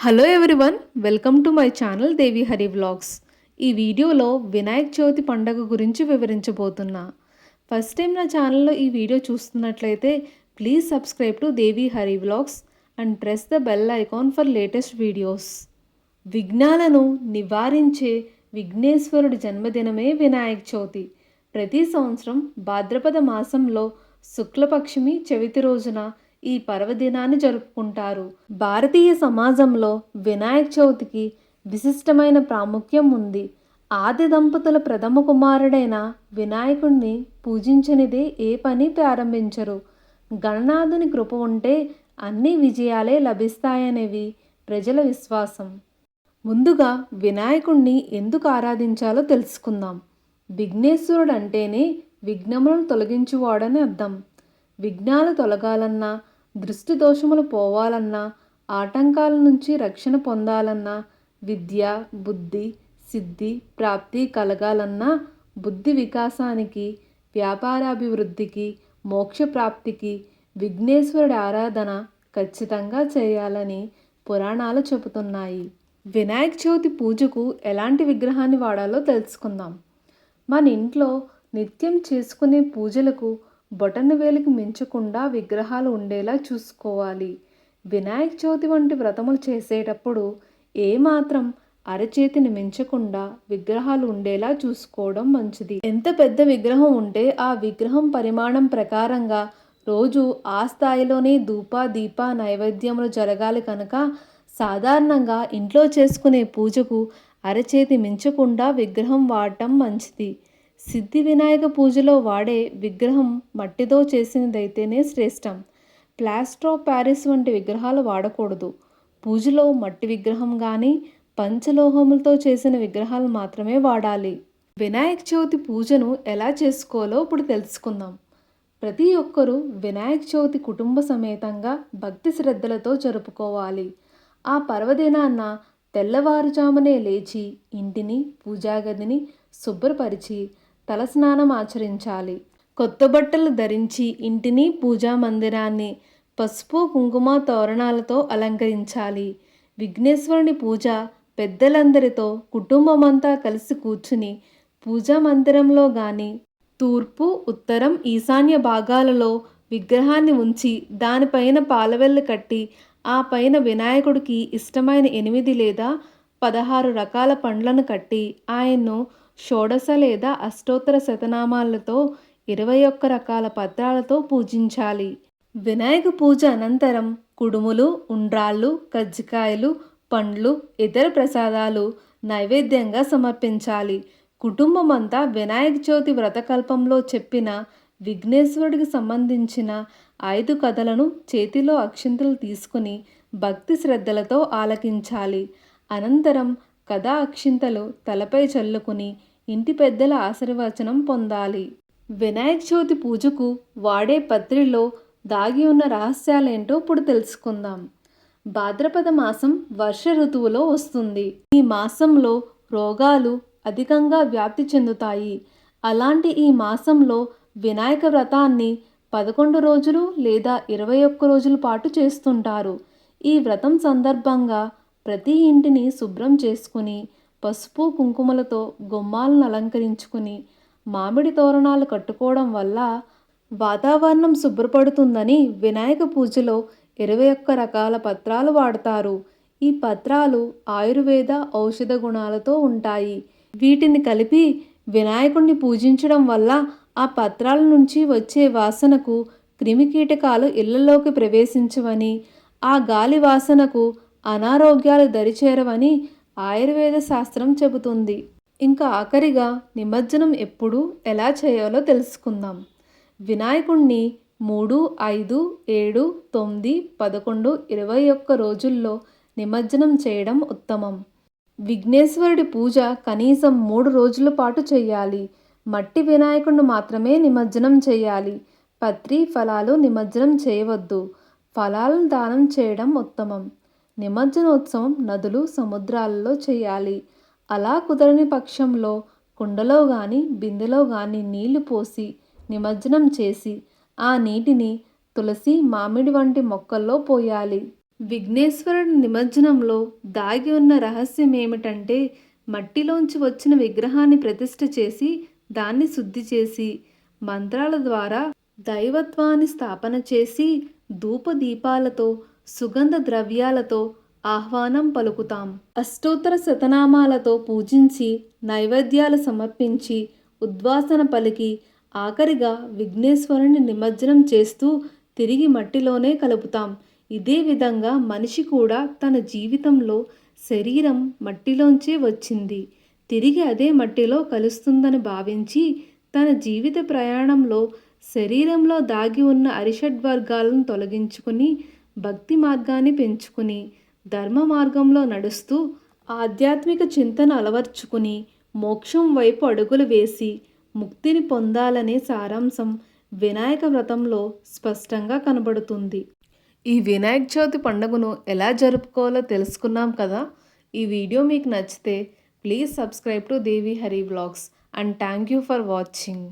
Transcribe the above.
Hello everyone, welcome to my channel Devi Hari vlogs. ఈ వీడియోలో వినాయక చవితి పండుగ గురించి వివరించబోతున్నా. ఫస్ట్ టైం నా ఛానల్లో ఈ వీడియో చూస్తున్నట్లయితే please subscribe to Devi Hari vlogs and press the bell icon for latest videos. విఘ్నాలను నివారించే విఘ్నేశ్వరుడి జన్మదినమే వినాయక చవితి. ప్రతి సంవత్సరం భాద్రపద మాసంలో శుక్లపక్షమి చవితి రోజున ఈ పర్వదినాన్ని జరుపుకుంటారు. భారతీయ సమాజంలో వినాయక చవితికి విశిష్టమైన ప్రాముఖ్యం ఉంది. ఆది దంపతుల ప్రథమ కుమారుడైన వినాయకుడిని పూజించనిదే ఏ పని ప్రారంభించరు. గణనాథుని కృప ఉంటే అన్ని విజయాలే లభిస్తాయనేవి ప్రజల విశ్వాసం. ముందుగా వినాయకుడిని ఎందుకు ఆరాధించాలో తెలుసుకుందాం. విఘ్నేశ్వరుడు అంటేనే విఘ్నములను తొలగించువాడని అర్థం. విఘ్నాలు తొలగాలన్నా, దృష్టి దోషములు పోవాలన్నా, ఆటంకాల నుంచి రక్షణ పొందాలన్నా, విద్య, బుద్ధి, సిద్ధి, ప్రాప్తి కలగాలన్నా, బుద్ధి వికాసానికి, వ్యాపారాభివృద్ధికి, మోక్ష ప్రాప్తికి విఘ్నేశ్వరుడి ఆరాధన ఖచ్చితంగా చేయాలని పురాణాలు చెబుతున్నాయి. వినాయక చవితి పూజకు ఎలాంటి విగ్రహాన్ని వాడాలో తెలుసుకుందాం. మన ఇంట్లో నిత్యం చేసుకునే పూజలకు బొటనవేలుకి మించకుండా విగ్రహాలు ఉండేలా చూసుకోవాలి. వినాయక చవితి వంటి వ్రతములు చేసేటప్పుడు ఏమాత్రం అరచేతిని మించకుండా విగ్రహాలు ఉండేలా చూసుకోవడం మంచిది. ఎంత పెద్ద విగ్రహం ఉంటే ఆ విగ్రహం పరిమాణం ప్రకారంగా రోజు ఆ స్థాయిలోనే ధూప దీప నైవేద్యములు జరగాలి కనుక సాధారణంగా ఇంట్లో చేసుకునే పూజకు అరచేతి మించకుండా విగ్రహం వాడటం మంచిది. సిద్ధి వినాయక పూజలో వాడే విగ్రహం మట్టితో చేసినదైతేనే శ్రేష్టం. ప్లాస్టర్ ఆఫ్ ప్యారిస్ వంటి విగ్రహాలు వాడకూడదు. పూజలో మట్టి విగ్రహం కానీ పంచలోహములతో చేసిన విగ్రహాలు మాత్రమే వాడాలి. వినాయక చవితి పూజను ఎలా చేసుకోవాలో ఇప్పుడు తెలుసుకుందాం. ప్రతి ఒక్కరూ వినాయక చవితి కుటుంబ సమేతంగా భక్తి శ్రద్ధలతో జరుపుకోవాలి. ఆ పర్వదినాన్న తెల్లవారుజామునే లేచి ఇంటిని, పూజాగదిని శుభ్రపరిచి తలస్నానం ఆచరించాలి. కొత్త బట్టలు ధరించి ఇంటిని, పూజా మందిరాన్ని పసుపు కుంకుమ తోరణాలతో అలంకరించాలి. విఘ్నేశ్వరుని పూజ పెద్దలందరితో కుటుంబమంతా కలిసి కూర్చుని పూజా మందిరంలో కానీ తూర్పు, ఉత్తరం, ఈశాన్య భాగాలలో విగ్రహాన్ని ఉంచి దానిపైన పాలవెల్లు కట్టి ఆ పైన వినాయకుడికి ఇష్టమైన 8 లేదా 16 రకాల పండ్లను కట్టి ఆయన్ను షోడశ లేదా అష్టోత్తర శతనామాలతో 21 రకాల పత్రాలతో పూజించాలి. వినాయక పూజ అనంతరం కుడుములు, ఉండ్రాళ్ళు, కజ్జికాయలు, పండ్లు, ఇతర ప్రసాదాలు నైవేద్యంగా సమర్పించాలి. కుటుంబమంతా వినాయక చవితి వ్రతకల్పంలో చెప్పిన విఘ్నేశ్వరుడికి సంబంధించిన 5 కథలను చేతిలో అక్షింతలు తీసుకుని భక్తి శ్రద్ధలతో ఆలకించాలి. అనంతరం కథా అక్షింతలు తలపై చల్లుకుని ఇంటి పెద్దల ఆశీర్వచనం పొందాలి. వినాయక చవితి పూజకు వాడే పత్రిలో దాగి ఉన్న రహస్యాలేంటో ఇప్పుడు తెలుసుకుందాం. భాద్రపద మాసం వర్ష ఋతువులో వస్తుంది. ఈ మాసంలో రోగాలు అధికంగా వ్యాప్తి చెందుతాయి. అలాంటి ఈ మాసంలో వినాయక వ్రతాన్ని 11 రోజులు లేదా 21 రోజుల పాటు చేస్తుంటారు. ఈ వ్రతం సందర్భంగా ప్రతి ఇంటిని శుభ్రం చేసుకుని పసుపు కుంకుమలతో గుమ్మాలను అలంకరించుకుని మామిడి తోరణాలు కట్టుకోవడం వల్ల వాతావరణం శుభ్రపడుతుందని వినాయక పూజలో 21 రకాల పత్రాలు వాడతారు. ఈ పత్రాలు ఆయుర్వేద ఔషధ గుణాలతో ఉంటాయి. వీటిని కలిపి వినాయకుడిని పూజించడం వల్ల ఆ పత్రాల నుంచి వచ్చే వాసనకు క్రిమికీటకాలు ఇళ్లలోకి ప్రవేశించవని, ఆ గాలి వాసనకు అనారోగ్యాలు దరిచేరవని ఆయుర్వేద శాస్త్రం చెబుతుంది. ఇంకా ఆఖరిగా నిమజ్జనం ఎప్పుడు, ఎలా చేయాలో తెలుసుకుందాం. వినాయకుడిని 3, 5, 7, 9, 11, 21 రోజుల్లో నిమజ్జనం చేయడం ఉత్తమం. విఘ్నేశ్వరుడి పూజ కనీసం 3 రోజుల పాటు చేయాలి. మట్టి వినాయకుడిని మాత్రమే నిమజ్జనం చేయాలి. పత్రి, ఫలాలు నిమజ్జనం చేయవద్దు. ఫలాలను దానం చేయడం ఉత్తమం. నిమజ్జనోత్సవం నదులు, సముద్రాలలో చేయాలి. అలా కుదరని పక్షంలో కుండలో కానీ బిందెలో కానీ నీళ్లు పోసి నిమజ్జనం చేసి ఆ నీటిని తులసి, మామిడి వంటి మొక్కల్లో పోయాలి. విఘ్నేశ్వరుడి నిమజ్జనంలో దాగి ఉన్న రహస్యం ఏమిటంటే, మట్టిలోంచి వచ్చిన విగ్రహాన్ని ప్రతిష్ఠ చేసి దాన్ని శుద్ధి చేసి మంత్రాల ద్వారా దైవత్వాన్ని స్థాపన చేసి ధూపదీపాలతో సుగంధ ద్రవ్యాలతో ఆహ్వానం పలుకుతాం. అష్టోత్తర శతనామాలతో పూజించి నైవేద్యాలు సమర్పించి ఉద్వాసన పలికి ఆఖరిగా విఘ్నేశ్వరుని నిమజ్జనం చేస్తూ తిరిగి మట్టిలోనే కలుపుతాం. ఇదే విధంగా మనిషి కూడా తన జీవితంలో శరీరం మట్టిలోంచే వచ్చింది, తిరిగి అదే మట్టిలో కలుస్తుందని భావించి తన జీవిత ప్రయాణంలో శరీరంలో దాగి ఉన్న అరిషడ్వర్గాలను తొలగించుకుని భక్తి మార్గాన్ని పెంచుకుని ధర్మ మార్గంలో నడుస్తూ ఆధ్యాత్మిక చింతన అలవర్చుకుని మోక్షం వైపు అడుగులు వేసి ముక్తిని పొందాలనే సారాంశం వినాయక వ్రతంలో స్పష్టంగా కనబడుతుంది. ఈ వినాయక చవితి పండుగను ఎలా జరుపుకోవాలో తెలుసుకున్నాం కదా. ఈ వీడియో మీకు నచ్చితే please subscribe to Devi Hari vlogs and thank you for watching.